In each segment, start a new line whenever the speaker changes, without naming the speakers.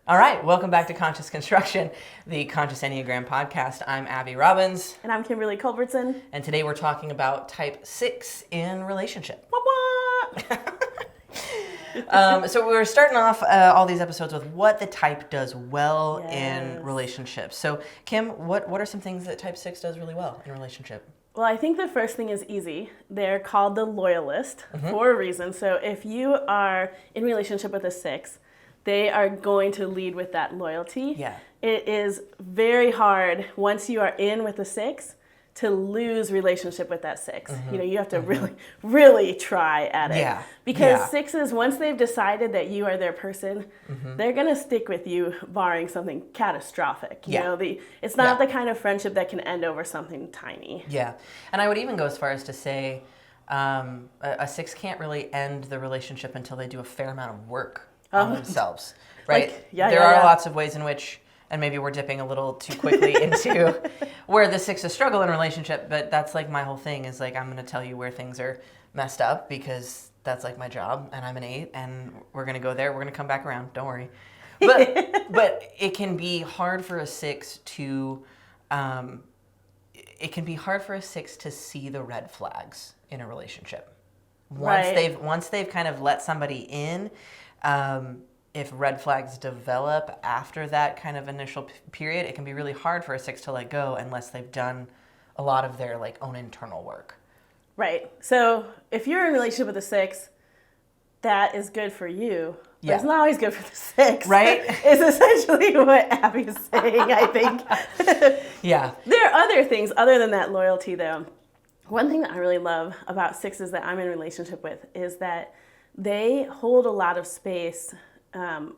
All right, welcome back to Conscious Construction, the Conscious Enneagram podcast. I'm Abby Robbins.
And I'm Kimberly Culbertson.
And today we're talking about type 6 in relationship. So we're starting off all these episodes with what the type does well in relationships. So Kim, what are some things that type 6 does really well in a relationship?
Well, I think the first thing is easy. They're called the loyalist for a reason. So if you are in relationship with a 6, they are going to lead with that loyalty.
Yeah.
It is very hard once you are in with a 6 to lose relationship with that 6. You know, you have to really try at it.
Yeah.
Because 6s, once they've decided that you are their person, they're going to stick with you barring something catastrophic. You know, it's not the kind of friendship that can end over something tiny.
Yeah. And I would even go as far as to say a 6 can't really end the relationship until they do a fair amount of work on themselves, right? There are lots of ways in which, and maybe we're dipping a little too quickly into where the 6s struggle in a relationship, but that's like my whole thing is like, I'm going to tell you where things are messed up because that's like my job and I'm an 8 and we're going to go there. We're going to come back around. Don't worry. But it can be hard for a 6 to, see the red flags in a relationship. Once they've kind of let somebody in, if red flags develop after that kind of initial period, it can be really hard for a 6 to let go unless they've done a lot of their like own internal work.
Right. So if you're in a relationship with a 6, that is good for you. But it's not always good for the 6.
Right?
Is essentially what Abby is saying, I think.
Yeah.
There are other things other than that loyalty, though. One thing that I really love about 6s that I'm in a relationship with is that they hold a lot of space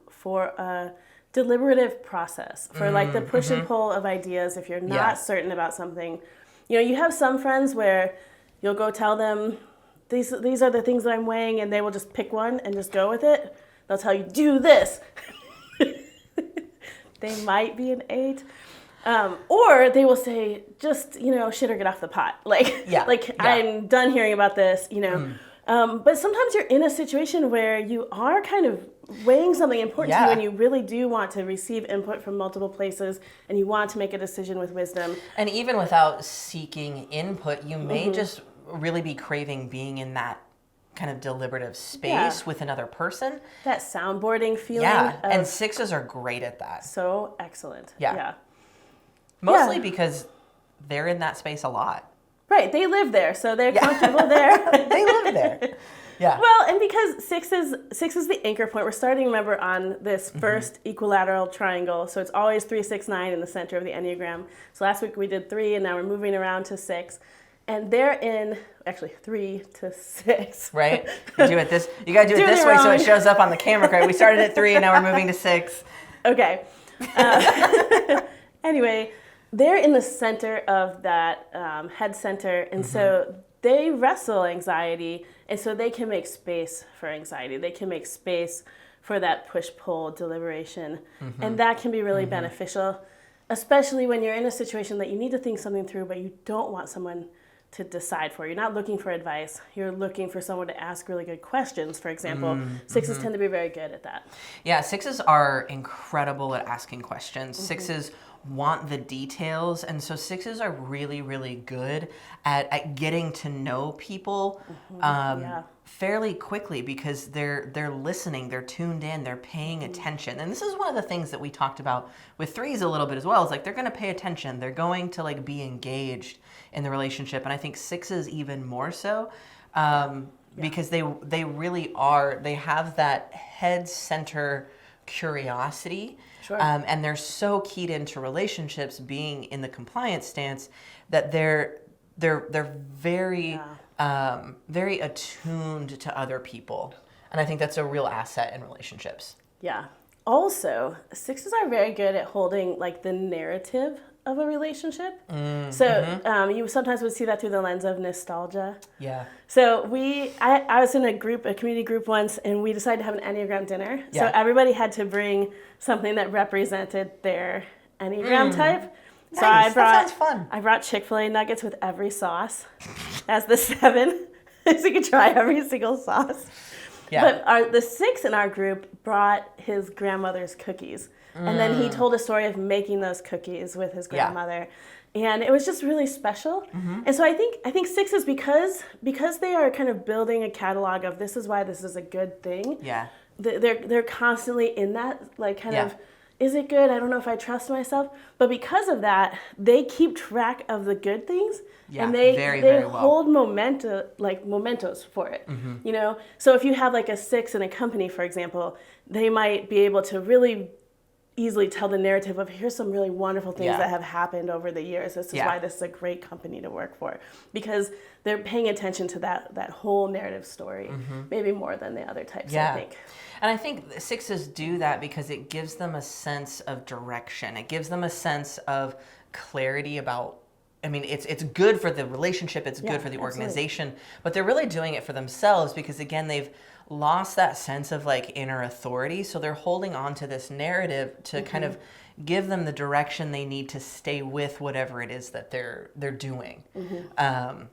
for a deliberative process, for like the push and pull of ideas. If you're not certain about something, you know, you have some friends where you'll go tell them, these are the things that I'm weighing, and they will just pick one and just go with it. They'll tell you, do this. They might be an 8. Or they will say, just, you know, shit or get off the pot. I'm done hearing about this, you know. But sometimes you're in a situation where you are kind of weighing something important to you and you really do want to receive input from multiple places and you want to make a decision with wisdom.
And even without seeking input, you may just really be craving being in that kind of deliberative space with another person.
That soundboarding feeling.
Yeah, and 6s are great at that.
So excellent.
Mostly because they're in that space a lot.
Right, they live there, so they're comfortable there.
They live there. Yeah.
Well, and because 6 is the anchor point. We're starting, remember, on this first equilateral triangle. So it's always 3, 6, 9 in the center of the Enneagram. So last week we did 3, and now we're moving around to 6. And they're in, actually, 3 to 6.
Right? You got to do it this way so it shows up on the camera, right? We started at 3, and now we're moving to 6.
Okay. Anyway, they're in the center of that head center, and so they wrestle anxiety, and so they can make space for anxiety. They can make space for that push-pull deliberation, and that can be really beneficial, especially when you're in a situation that you need to think something through, but you don't want someone to decide for you. You're not looking for advice. You're looking for someone to ask really good questions, for example. 6s tend to be very good at that. Yeah,
6s are incredible at asking questions. 6s want the details, and so 6s are really, really good at getting to know people fairly quickly because they're listening, they're tuned in, they're paying attention. And this is one of the things that we talked about with 3s a little bit as well, is like they're going to pay attention, they're going to like be engaged in the relationship, and I think 6s even more so because they really are, they have that head center curiosity.
Sure.
And they're so keyed into relationships being in the compliance stance that they're very very attuned to other people, and I think that's a real asset in relationships.
Yeah. Also, 6s are very good at holding like the narrative of a relationship. You sometimes would see that through the lens of nostalgia. Yeah. So I was in a community group once, and we decided to have an Enneagram dinner. Yeah. So everybody had to bring something that represented their Enneagram type.
Nice.
So
that sounds fun.
I brought Chick-fil-A nuggets with every sauce as the 7, so you could try every single sauce.
Yeah.
But the 6 in our group brought his grandmother's cookies. And then he told a story of making those cookies with his grandmother. And it was just really special. And so I think 6s, because they are kind of building a catalog of this is why this is a good thing.
Yeah.
They're constantly in that, like, kind of, is it good? I don't know if I trust myself. But because of that, they keep track of the good things.
Yeah,
and they
very well.
hold mementos for it. You know? So if you have like a 6 in a company, for example, they might be able to really easily tell the narrative of here's some really wonderful things that have happened over the years. This is why this is a great company to work for, because they're paying attention to that whole narrative story, maybe more than the other types, I think.
And I think 6s do that because it gives them a sense of direction. It gives them a sense of clarity about, I mean, it's good for the relationship, it's good for the organization, but they're really doing it for themselves because, again, they've lost that sense of like inner authority. So they're holding on to this narrative to kind of give them the direction they need to stay with whatever it is that they're doing. 6s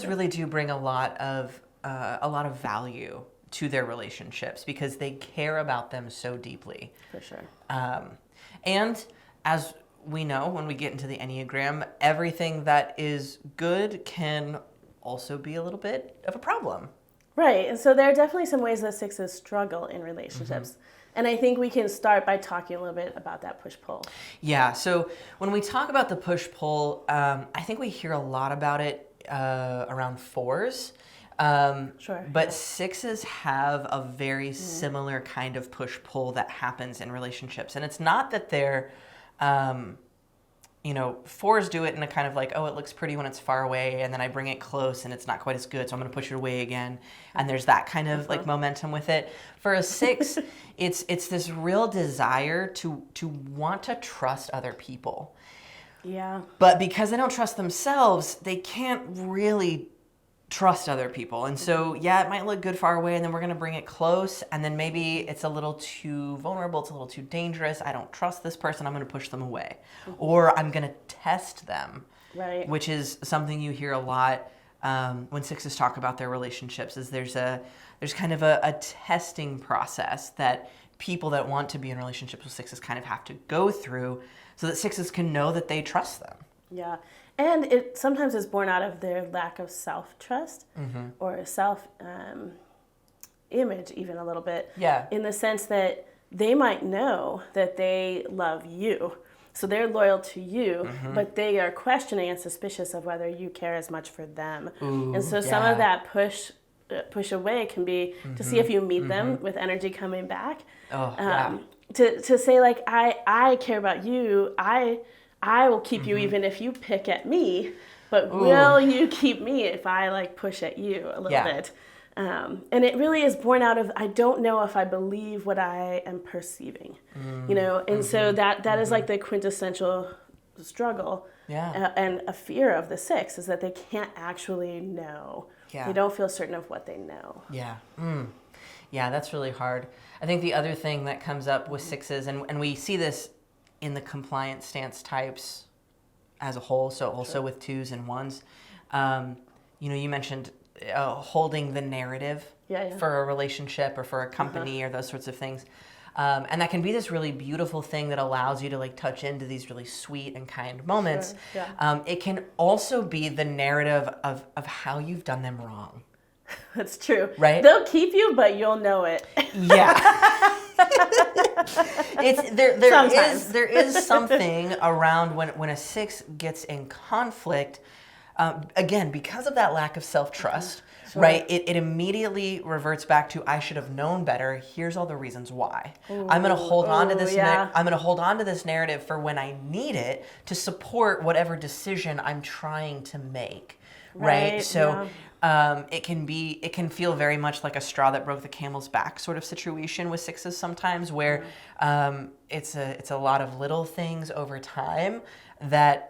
really do bring a lot of value to their relationships because they care about them so deeply.
For sure.
And as we know, when we get into the Enneagram, everything that is good can also be a little bit of a problem.
Right. And so there are definitely some ways that 6s struggle in relationships. And I think we can start by talking a little bit about that push-pull.
Yeah. So when we talk about the push-pull, I think we hear a lot about it around 4s.
Sure.
But 6s have a very similar kind of push-pull that happens in relationships. And it's not that they're, 4s do it in a kind of like, oh, it looks pretty when it's far away, and then I bring it close and it's not quite as good, so I'm going to push it away again. And there's that kind of like momentum with it. For a 6, it's this real desire to want to trust other people.
Yeah.
But because they don't trust themselves, they can't really trust other people. And so, it might look good far away, and then we're going to bring it close, and then maybe it's a little too vulnerable, it's a little too dangerous. I don't trust this person, I'm going to push them away. Or I'm going to test them.
Right.
Which is something you hear a lot when 6s talk about their relationships, is there's kind of a testing process that people that want to be in relationships with 6s kind of have to go through so that 6s can know that they trust them.
Yeah. And it sometimes is born out of their lack of self-trust or self-image, even a little bit.
Yeah.
In the sense that they might know that they love you. So they're loyal to you, but they are questioning and suspicious of whether you care as much for them.
Ooh,
and so some of that push away can be to see if you meet them with energy coming back. To say like, I care about you, I will keep you even if you pick at me, but will you keep me if I like push at you a little bit? And it really is born out of, I don't know if I believe what I am perceiving, and so that is like the quintessential struggle and a fear of the 6 is that they can't actually know. They don't feel certain of what they know.
Yeah, that's really hard. I think the other thing that comes up with 6s, and we see this in the compliance stance types as a whole, so also with 2s and 1s. You mentioned holding the narrative for a relationship or for a company or those sorts of things. And that can be this really beautiful thing that allows you to like touch into these really sweet and kind moments.
Sure. Yeah.
It can also be the narrative of how you've done them wrong.
That's true.
Right?
They'll keep you, but you'll know it.
Yeah. There is something around when a 6 gets in conflict, again, because of that lack of self-trust, right? It immediately reverts back to, I should have known better. Here's all the reasons why. I'm going to hold on to this. I'm going to hold on to this narrative for when I need it to support whatever decision I'm trying to make. Right? So it can feel very much like a straw that broke the camel's back sort of situation with 6s sometimes, where it's a lot of little things over time that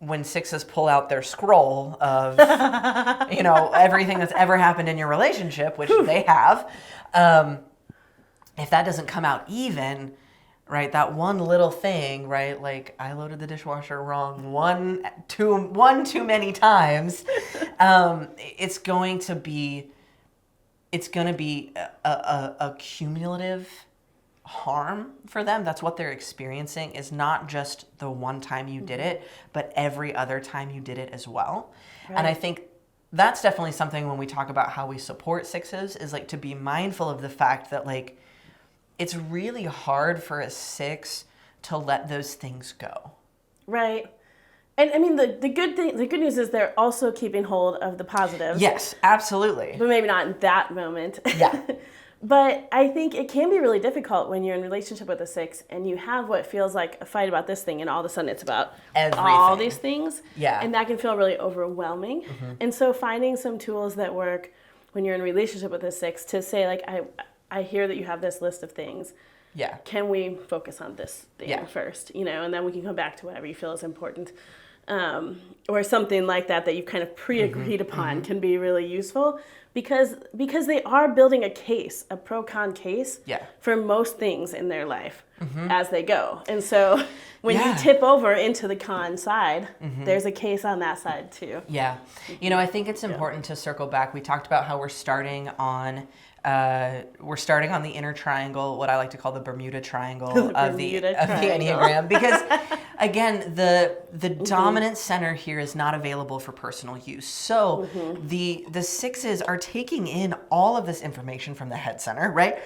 when 6s pull out their scroll of everything that's ever happened in your relationship, which they have, if that doesn't come out even, right, that one little thing, right, like I loaded the dishwasher wrong one too many times, it's going to be it's going to be a cumulative harm for them. That's what they're experiencing, is not just the one time you did it, but every other time you did it as well. Right. And I think that's definitely something when we talk about how we support sixes, is like to be mindful of the fact that like it's really hard for a six to let those things go. Right.
And I mean, the good news is they're also keeping hold of the positives.
Yes, absolutely.
But maybe not in that moment.
Yeah.
But I think it can be really difficult when you're in a relationship with a six and you have what feels like a fight about this thing, and all of a sudden it's about everything. All these things.
Yeah.
And that can feel really overwhelming. Mm-hmm. And so finding some tools that work when you're in a relationship with a six to say, like, I hear that you have this list of things.
Yeah.
Can we focus on this thing first? You know, and then we can come back to whatever you feel is important. Or something like that you've kind of pre-agreed upon can be really useful because they are building a case, a pro-con case for most things in their life as they go. And so when you tip over into the con side, there's a case on that side too.
Yeah. You know, I think it's important to circle back. We talked about how we're starting on the inner triangle, what I like to call the Bermuda Triangle of the Enneagram, because again, the dominant center here is not available for personal use. So the sixes are taking in all of this information from the head center, right?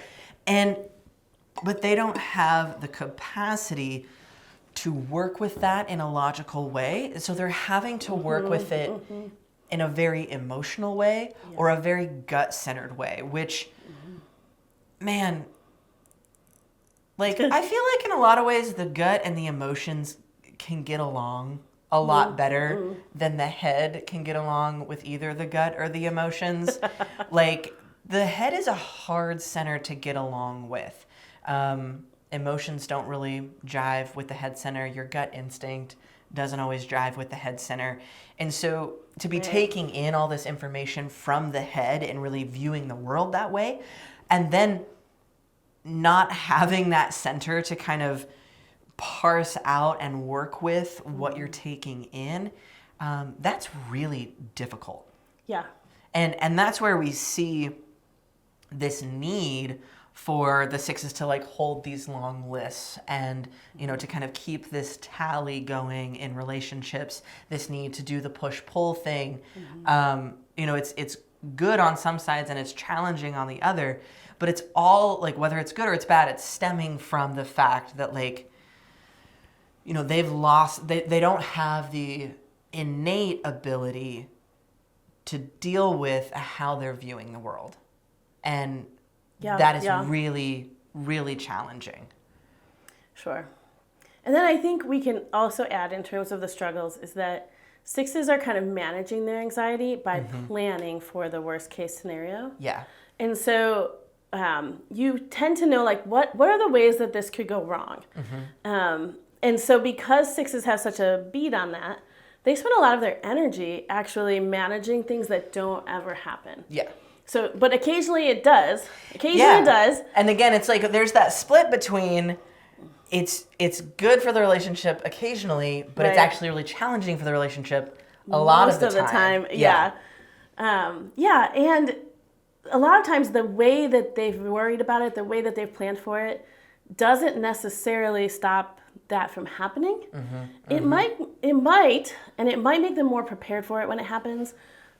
But they don't have the capacity to work with that in a logical way. So they're having to work with it in a very emotional way or a very gut-centered way, which, man, like, I feel like in a lot of ways the gut and the emotions can get along a lot better than the head can get along with either the gut or the emotions. Like, the head is a hard center to get along with. Emotions don't really jive with the head center. Your gut instinct doesn't always jive with the head center. And so to be taking in all this information from the head and really viewing the world that way, and then not having that center to kind of parse out and work with what you're taking in, that's really difficult.
Yeah.
And that's where we see this need for the sixes to like hold these long lists and, you know, to kind of keep this tally going in relationships, this need to do the push-pull thing. You know, it's good on some sides and it's challenging on the other, but it's all like, whether it's good or it's bad, it's stemming from the fact that, like, you know, they don't have the innate ability to deal with how they're viewing the world. And that is really, really challenging.
Sure. And then I think we can also add, in terms of the struggles, is that sixes are kind of managing their anxiety by planning for the worst case scenario.
Yeah.
And so you tend to know, like, what are the ways that this could go wrong? And so because sixes have such a beat on that, they spend a lot of their energy actually managing things that don't ever happen.
Yeah.
So, but occasionally it does. It does.
And again, it's like there's that split between it's good for the relationship occasionally, but it's actually really challenging for the relationship a lot of the time.
Yeah. And a lot of times the way that they've worried about it, the way that they've planned for it, doesn't necessarily stop that from happening. It might, and it might make them more prepared for it when it happens.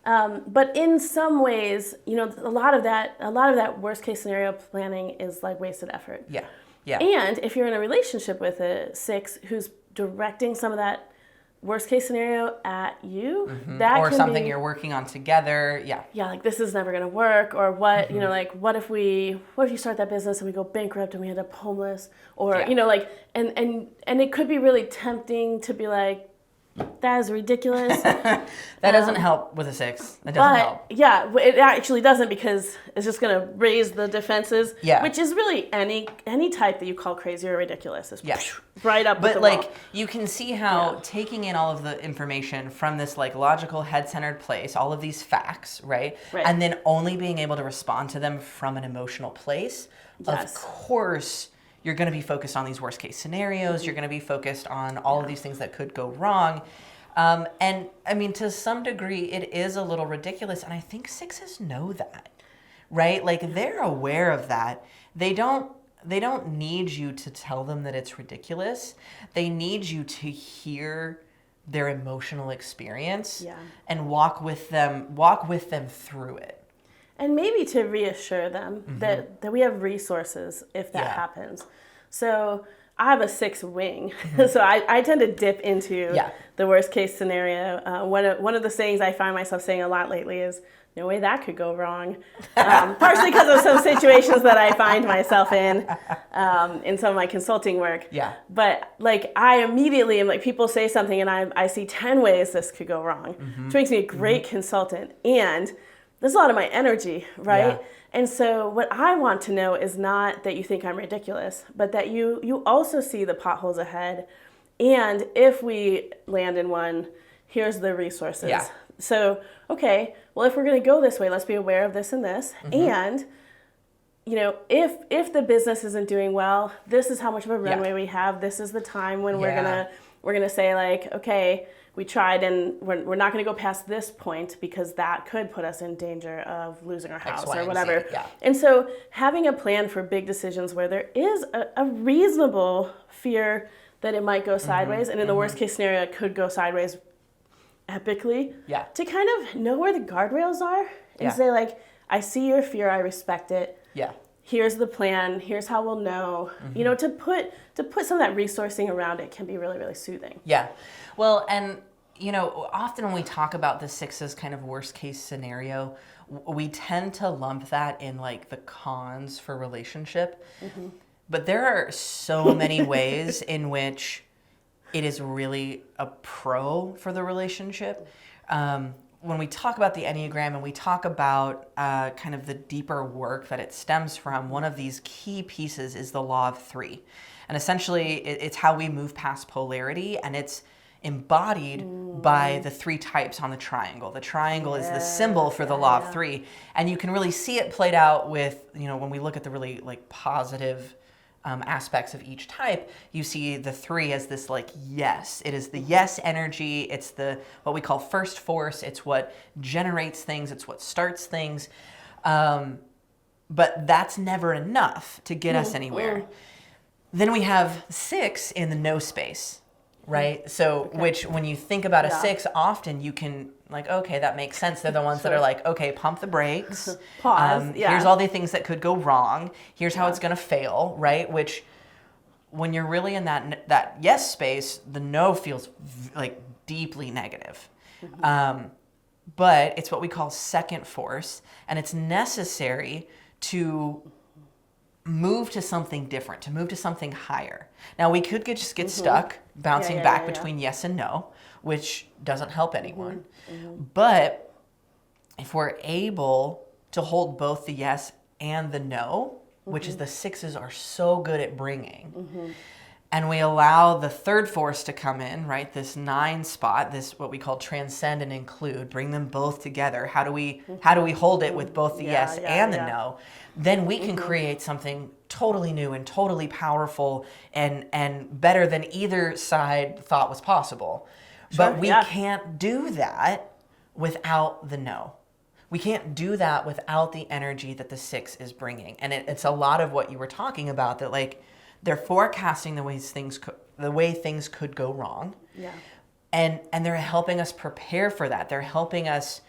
But in some ways, you know, a lot of that worst case scenario planning is like wasted effort.
Yeah. Yeah.
And if you're in a relationship with a six who's directing some of that worst case scenario at you, that
or
can
something
be,
you're working on together. Yeah.
Yeah, like, this is never going to work, or what, you know, like, what if you start that business and we go bankrupt and we end up homeless, or you know, like, and it could be really tempting to be like, that is ridiculous.
That doesn't help with a six. That doesn't help.
Yeah, it actually doesn't, because it's just going to raise the defenses.
Yeah.
Which is really any type that you call crazy or ridiculous is right up with the
wall.
But like,
you can see how taking in all of the information from this like logical head-centered place, all of these facts, right? And then only being able to respond to them from an emotional place. Of course, you're going to be focused on these worst case scenarios. You're going to be focused on all of these things that could go wrong. And I mean, to some degree, it is a little ridiculous. And I think sixes know that, right? Like they're aware of that. They don't need you to tell them that it's ridiculous. They need you to hear their emotional experience and walk with them through it.
And maybe to reassure them that we have resources if that happens. So I have a 6 wing, so I tend to dip into the worst case scenario. One of the sayings I find myself saying a lot lately is, no way that could go wrong. Partially because of some situations that I find myself in some of my consulting work.
Yeah.
But like I immediately am like, people say something and I see 10 ways this could go wrong, which makes me a great consultant. And there's a lot of my energy, right? Yeah. And so what I want to know is not that you think I'm ridiculous, but that you also see the potholes ahead. And if we land in one, here's the resources. Yeah. So, okay, well, if we're going to go this way, let's be aware of this and this. And, you know, if the business isn't doing well, this is how much of a runway we have. This is the time when we're gonna say like, okay, we tried and we're not going to go past this point because that could put us in danger of losing our house or whatever. Yeah. And so having a plan for big decisions where there is a reasonable fear that it might go sideways, and in the worst case scenario, it could go sideways epically, to kind of know where the guardrails are and say like, I see your fear, I respect it. Yeah. Here's the plan, here's how we'll know. You know, to put some of that resourcing around it can be really, really soothing.
Yeah. Well, and you know, often when we talk about the 6's kind of worst case scenario, we tend to lump that in like the cons for relationship. But there are so many ways in which it is really a pro for the relationship. When we talk about the Enneagram and we talk about kind of the deeper work that it stems from, one of these key pieces is the law of 3. And essentially, it's how we move past polarity, and it's embodied by the 3 types on the triangle. The triangle is the symbol for the law of 3. And you can really see it played out with, you know, when we look at the really like positive aspects of each type, you see the 3 as this like yes. It is the yes energy. It's the what we call first force. It's what generates things. It's what starts things. But that's never enough to get us anywhere. Then we have 6 in the no space, right? So which when you think about a 6, often you can like, okay, that makes sense. They're the ones that are like, okay, pump the brakes. Pause. Here's all the things that could go wrong. Here's how it's going to fail, right? Which when you're really in that yes space, the no feels like deeply negative. But it's what we call second force, and it's necessary to move to something different, to move to something higher. Now, we could just get stuck bouncing back between yes and no, which doesn't help anyone. But if we're able to hold both the yes and the no, which is the 6's are so good at bringing, and we allow the third force to come in, right? This 9 spot, this what we call transcend and include, bring them both together. How do we hold it with both the yes and the no? Then we can create something totally new and totally powerful and better than either side thought was possible. But we can't do that without the no. We can't do that without the energy that the 6 is bringing. And it's a lot of what you were talking about, that like they're forecasting the way things could go wrong. Yeah. And they're helping us prepare for that. They're helping us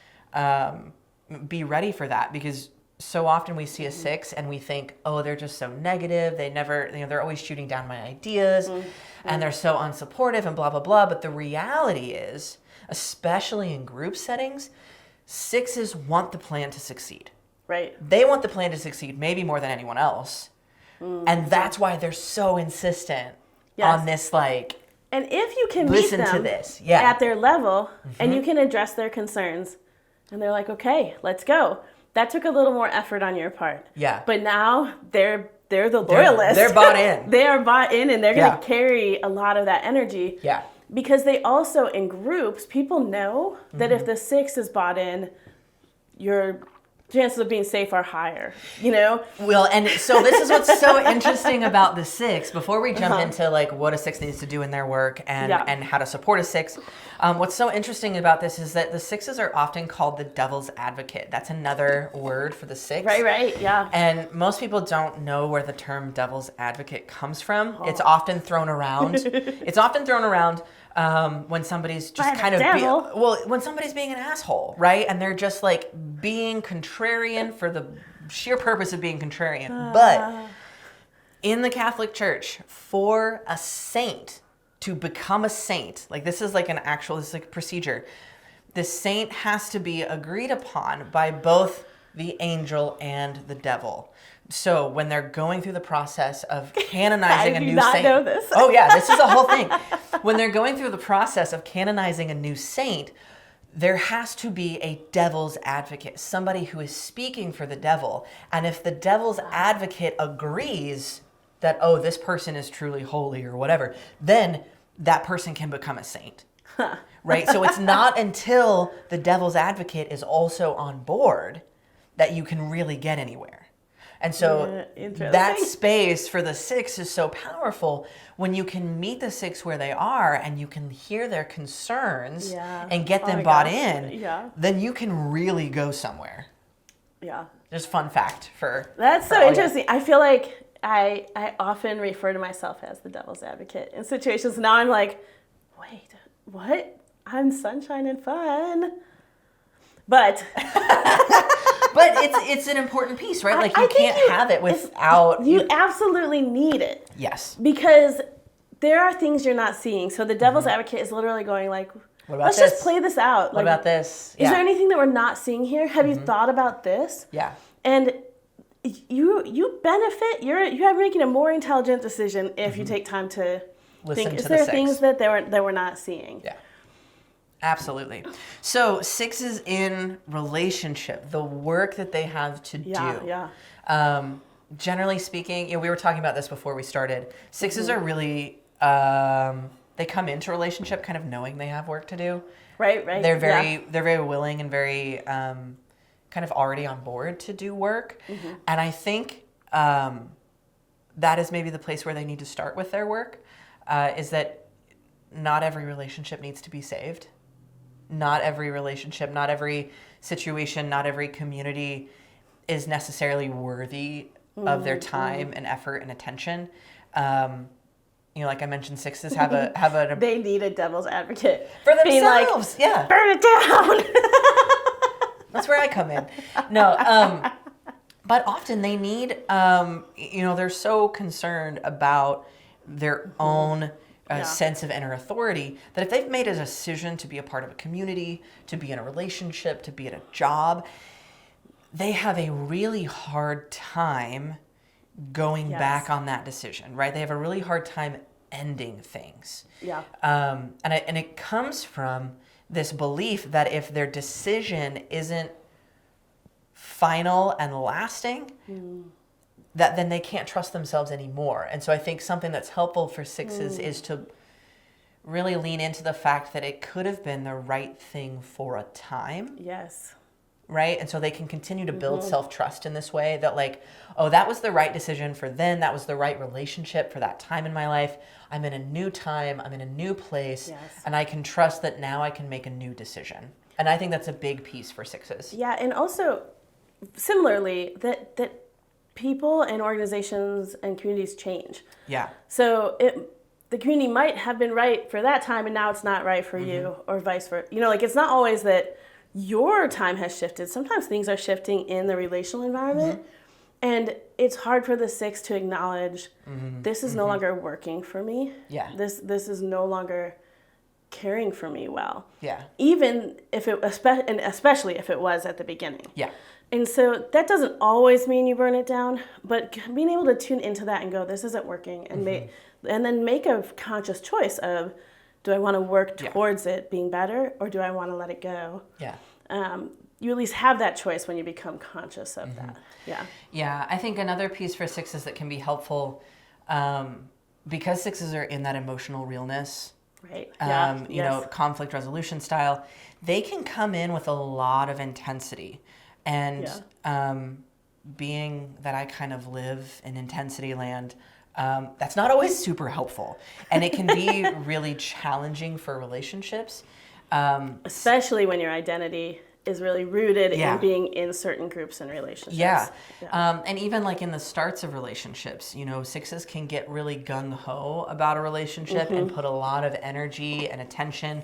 be ready for that, because so often we see a 6 and we think, oh, they're just so negative. They never, you know, they're always shooting down my ideas and they're so unsupportive and blah, blah, blah. But the reality is, especially in group settings, 6's want the plan to succeed. Right. They want the plan to succeed maybe more than anyone else. And that's why they're so insistent on this, like,
and if you can meet them at their level and you can address their concerns and they're like, okay, let's go. That took a little more effort on your part. Yeah. But now they're the loyalists.
They're bought in.
They are bought in, and they're going to carry a lot of that energy. Yeah. Because they also, in groups, people know that if the 6 is bought in, you're chances of being safe are higher, you know?
Well, and so this is what's so interesting about the 6. Before we jump into like what a 6 needs to do in their work and how to support a 6, what's so interesting about this is that the 6s are often called the devil's advocate. That's another word for the 6.
Right, yeah.
And most people don't know where the term devil's advocate comes from. It's often thrown around. When somebody's just when somebody's being an asshole, right? And they're just like being contrarian for the sheer purpose of being contrarian. But in the Catholic Church, for a saint to become a saint, like this is like a procedure. The saint has to be agreed upon by both the angel and the devil. So when they're going through the process of canonizing a new saint. I do not know this. Oh yeah, this is a whole thing. When they're going through the process of canonizing a new saint, there has to be a devil's advocate, somebody who is speaking for the devil. And if the devil's advocate agrees that, oh, this person is truly holy or whatever, then that person can become a saint. Right? So it's not until the devil's advocate is also on board that you can really get anywhere. And so that space for the 6 is so powerful when you can meet the 6 where they are and you can hear their concerns and get them bought in, then you can really go somewhere.
Yeah.
Just fun fact
That's so interesting. I feel like I often refer to myself as the devil's advocate in situations. Now I'm like, wait, what? I'm sunshine and fun. But
it's an important piece, right? Like you can't have it without...
You absolutely need it.
Yes.
Because there are things you're not seeing. So the devil's advocate is literally going like, let's just play this out.
What about this?
Is there anything that we're not seeing here? Have you thought about this?
Yeah.
And you benefit. You're making a more intelligent decision if you take time to think. Is there things that we're not seeing?
Yeah. Absolutely. So 6s in relationship, the work that they have to do.
Yeah.
Generally speaking, we were talking about this before we started. 6s are really, they come into relationship kind of knowing they have work to do.
Right.
They're very willing and very kind of already on board to do work. And I think that is maybe the place where they need to start with their work, is that not every relationship needs to be saved. Not every relationship, not every situation, not every community is necessarily worthy of their time and effort and attention. Like I mentioned, 6s have a
they need a devil's advocate
for themselves.
Like, burn it down.
That's where I come in. No, but often they need. They're so concerned about their own. Sense of inner authority that if they've made a decision to be a part of a community, to be in a relationship, to be at a job, they have a really hard time going back on that decision, right? They have a really hard time ending things.
Yeah.
And it comes from this belief that if their decision isn't final and lasting, that then they can't trust themselves anymore. And so I think something that's helpful for 6s is to really lean into the fact that it could have been the right thing for a time.
Yes.
Right? And so they can continue to build self-trust in this way that like, oh, that was the right decision for then. That was the right relationship for that time in my life. I'm in a new time. I'm in a new place.
Yes.
And I can trust that now I can make a new decision. And I think that's a big piece for 6s.
Yeah. And also similarly that people and organizations and communities change.
Yeah.
So the community might have been right for that time and now it's not right for you, or vice versa. It's not always that your time has shifted. Sometimes things are shifting in the relational environment. And it's hard for the 6 to acknowledge this is no longer working for me.
Yeah.
This is no longer caring for me well.
Yeah.
Even if especially if it was at the beginning.
Yeah.
And so that doesn't always mean you burn it down, but being able to tune into that and go, this isn't working, and then make a conscious choice of, do I want to work towards it being better, or do I want to let it go?
Yeah.
You at least have that choice when you become conscious of that. Yeah.
Yeah. I think another piece for 6s that can be helpful, because 6s are in that emotional realness,
right?
Conflict resolution style, they can come in with a lot of intensity. And being that I kind of live in intensity land, that's not always super helpful. And it can be really challenging for relationships.
Especially when your identity is really rooted in being in certain groups and relationships.
Yeah. And even like in the starts of relationships, you know, sixes can get really gung-ho about a relationship and put a lot of energy and attention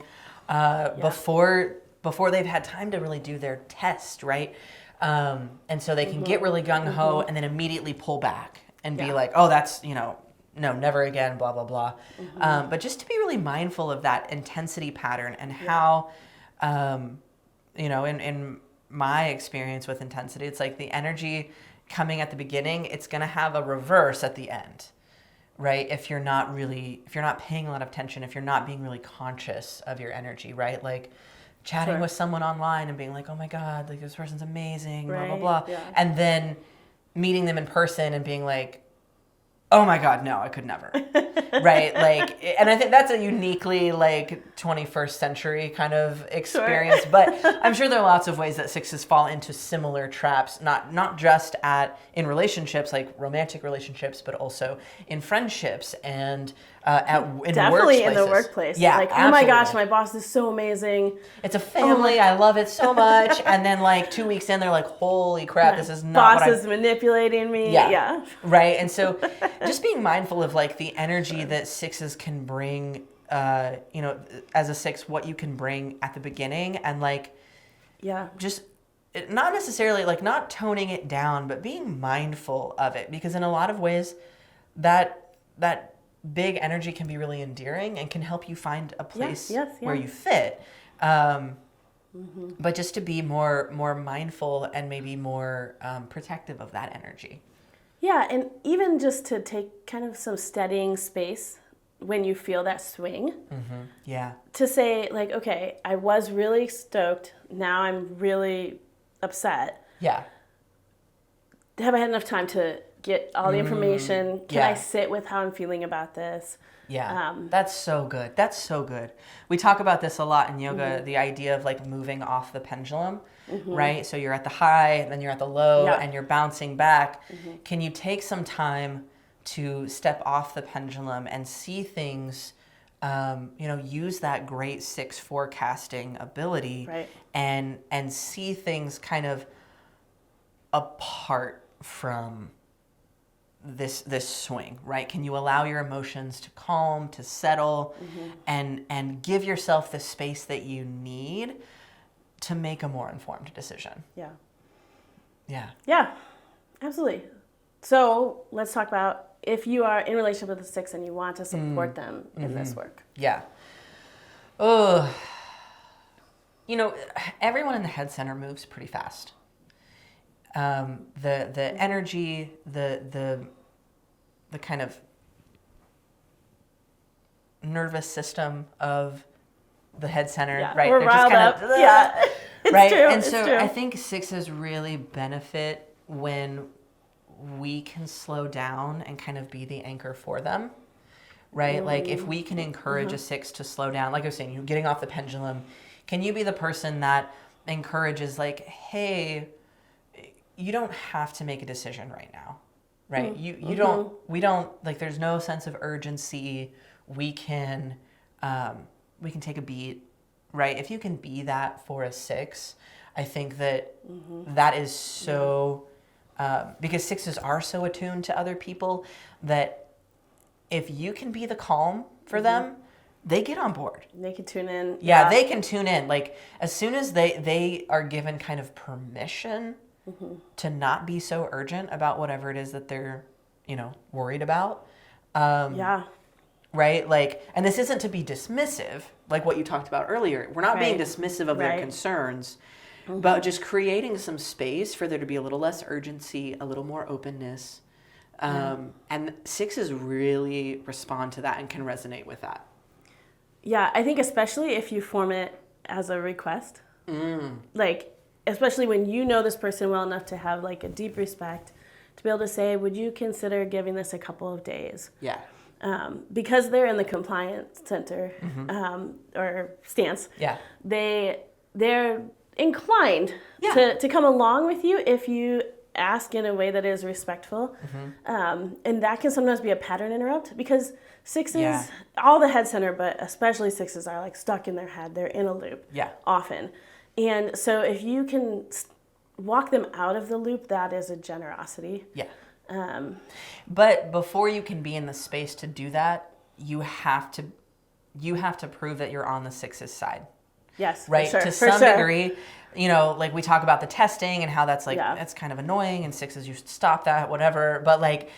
before they've had time to really do their test, right? And so they can get really gung-ho and then immediately pull back and be like, oh, that's, you know, no, never again, blah, blah, blah. But just to be really mindful of that intensity pattern and how, you know, in my experience with intensity, it's like the energy coming at the beginning, it's going to have a reverse at the end, right? If you're not paying a lot of attention, if you're not being really conscious of your energy, right? Like chatting with someone online and being like, oh my God, like this person's amazing, blah, blah, blah. Yeah. And then meeting them in person and being like, oh my God, no, I could never. Right? Like, and I think that's a uniquely like 21st century kind of experience, but I'm sure there are lots of ways that sixes fall into similar traps, not just in relationships, like romantic relationships, but also in friendships and in
definitely in the workplace.
Yeah,
like, oh my gosh, my boss is so amazing.
It's a family. I love it so much. And then like 2 weeks in, they're like, holy crap, this is not
boss is manipulating me. Yeah.
Right. And so just being mindful of like the energy that sixes can bring, you know, as a six, what you can bring at the beginning and like, just not necessarily like not toning it down, but being mindful of it, because in a lot of ways that big energy can be really endearing and can help you find a place where you fit. But just to be more mindful and maybe more protective of that energy.
Yeah, and even just to take kind of some steadying space when you feel that swing. Yeah. To say like, okay, I was really stoked. Now I'm really upset. Yeah. Have I had enough time to get all the information? Can I sit with how I'm feeling about this?
Yeah, that's so good. That's so good. We talk about this a lot in yoga, the idea of like moving off the pendulum, right? So you're at the high, then you're at the low, and you're bouncing back. Can you take some time to step off the pendulum and see things, you know, use that great six forecasting ability and see things kind of apart from this swing, right? Can you allow your emotions to calm, to settle, and give yourself the space that you need to make a more informed decision?
Yeah, absolutely. So let's talk about if you are in a relationship with a six and you want to support them in this work.
Yeah. Oh, you know, everyone in the head center moves pretty fast. The energy, the kind of nervous system of the head center, right?
We're riled up. Yeah,
right.
True.
And so I think sixes really benefit when we can slow down and kind of be the anchor for them, right? Like if we can encourage a six to slow down, like I was saying, you getting off the pendulum, can you be the person that encourages like, hey, you don't have to make a decision right now, right? We don't, like, there's no sense of urgency. We can take a beat, right? If you can be that for a six, I think that that is so, because sixes are so attuned to other people that if you can be the calm for them, they get on board.
They can tune in.
Yeah, they can tune in. Like as soon as they are given kind of permission to not be so urgent about whatever it is that they're, you know, worried about. Right? Like, and this isn't to be dismissive, like what you talked about earlier. We're not being dismissive of their concerns, but just creating some space for there to be a little less urgency, a little more openness. And sixes really respond to that and can resonate with that.
Yeah, I think especially if you form it as a request. Like, especially when you know this person well enough to have like a deep respect to be able to say, would you consider giving this a couple of days? Yeah. Because they're in the compliance center or stance. Yeah. They're inclined to come along with you if you ask in a way that is respectful. And that can sometimes be a pattern interrupt, because sixes, all the head center, but especially sixes, are like stuck in their head. They're in a loop often. And so if you can walk them out of the loop, that is a generosity.
But before you can be in the space to do that, you have to prove that you're on the sixes side.
Yes,
right?
For
to
sure,
some degree, you know, like we talk about the testing and how that's like, that's kind of annoying, and sixes, you should stop that, whatever. But like,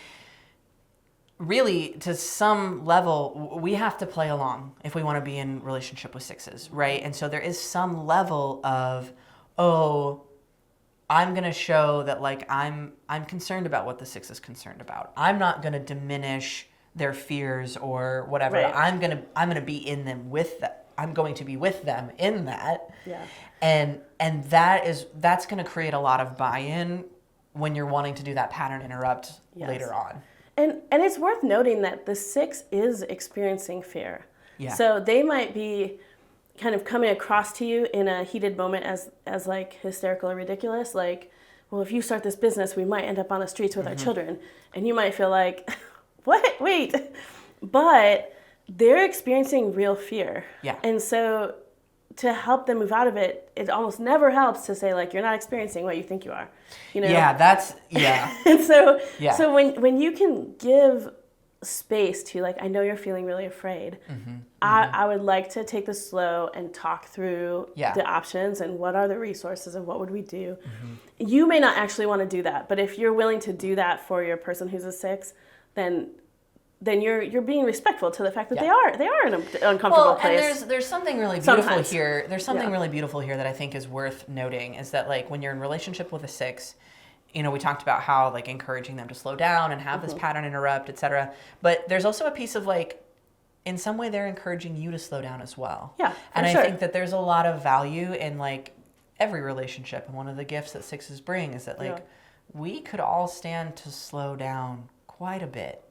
really, to some level, we have to play along if we want to be in relationship with sixes, right? And so there is some level of, oh, I'm going to show that like I'm concerned about what the six is concerned about. I'm not going to diminish their fears or whatever. I'm going to be in them with them. I'm going to be with them in that. And that's going to create a lot of buy-in when you're wanting to do that pattern interrupt later on.
And it's worth noting that the six is experiencing fear. So they might be kind of coming across to you in a heated moment as like hysterical or ridiculous. Like, well, if you start this business, we might end up on the streets with our children. And you might feel like, what? Wait. But they're experiencing real fear. And so to help them move out of it, it almost never helps to say, like, you're not experiencing what you think you are. You know? And so when you can give space to, like, I know you're feeling really afraid. I would like to take this slow and talk through the options and what are the resources and what would we do. You may not actually want to do that, but if you're willing to do that for your person who's a six, then you're being respectful to the fact that they are in an uncomfortable place.
And there's something really beautiful here. There's something really beautiful here that I think is worth noting, is that like when you're in relationship with a six, you know, we talked about how like encouraging them to slow down and have this pattern interrupt, etc. But there's also a piece of like, in some way they're encouraging you to slow down as well. And I think that there's a lot of value in like every relationship. And one of the gifts that sixes bring is that like we could all stand to slow down quite a bit.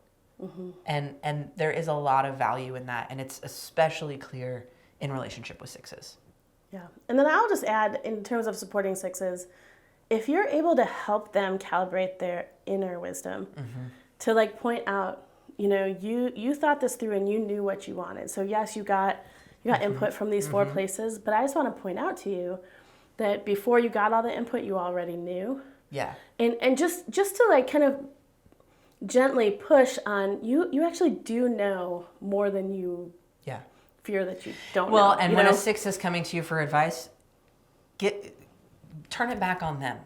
And there is a lot of value in that, and it's especially clear in relationship with sixes.
And then I'll just add, in terms of supporting sixes, if you're able to help them calibrate their inner wisdom, to like point out, you know, you thought this through and you knew what you wanted. So yes, you got input from these four places, but I just want to point out to you that before you got all the input, you already knew. And just to like kind of gently push on, you actually do know more than you fear that you don't know.
Well, and when a six is coming to you for advice, turn it back on them,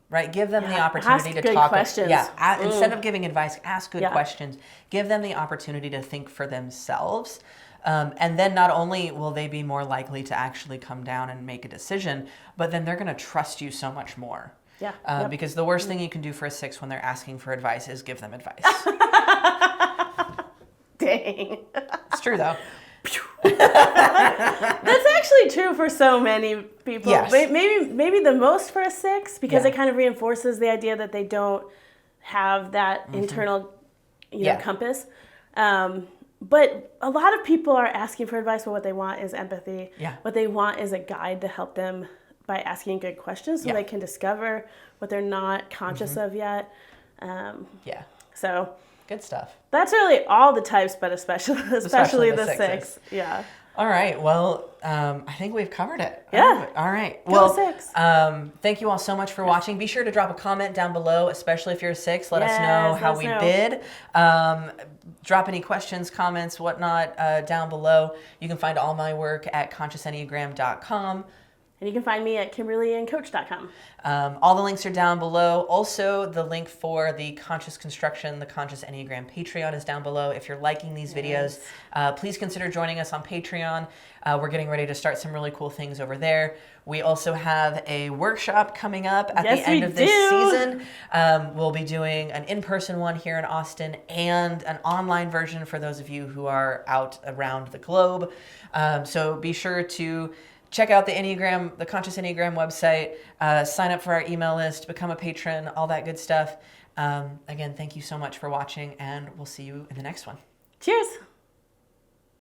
right? Give them the opportunity to talk.
Questions.
Instead of giving advice, ask good questions. Give them the opportunity to think for themselves. And then not only will they be more likely to actually come down and make a decision, but then they're going to trust you so much more. Because the worst thing you can do for a six when they're asking for advice is give them advice.
Dang.
It's true, though.
That's actually true for so many people. Maybe the most for a six, because it kind of reinforces the idea that they don't have that internal compass. But a lot of people are asking for advice, but what they want is empathy. What they want is a guide to help them by asking good questions so they can discover what they're not conscious of yet. So
good stuff.
That's really all the types, but especially the six.
All right. Well, I think we've covered it. All right.
Well, six.
Thank you all so much for watching. Be sure to drop a comment down below, especially if you're a six. Let us know how we did. Drop any questions, comments, whatnot down below. You can find all my work at consciousenneagram.com.
And you can find me at kimberlyandcoach.com.
All the links are down below. Also, the link for the Conscious Construction, the Conscious Enneagram Patreon is down below. If you're liking these videos, please consider joining us on Patreon. We're getting ready to start some really cool things over there. We also have a workshop coming up at the end of this season. We'll be doing an in-person one here in Austin and an online version for those of you who are out around the globe. So be sure to check out the Enneagram, the Conscious Enneagram website, sign up for our email list, become a patron, all that good stuff. Again, thank you so much for watching, and we'll see you in the next one.
Cheers.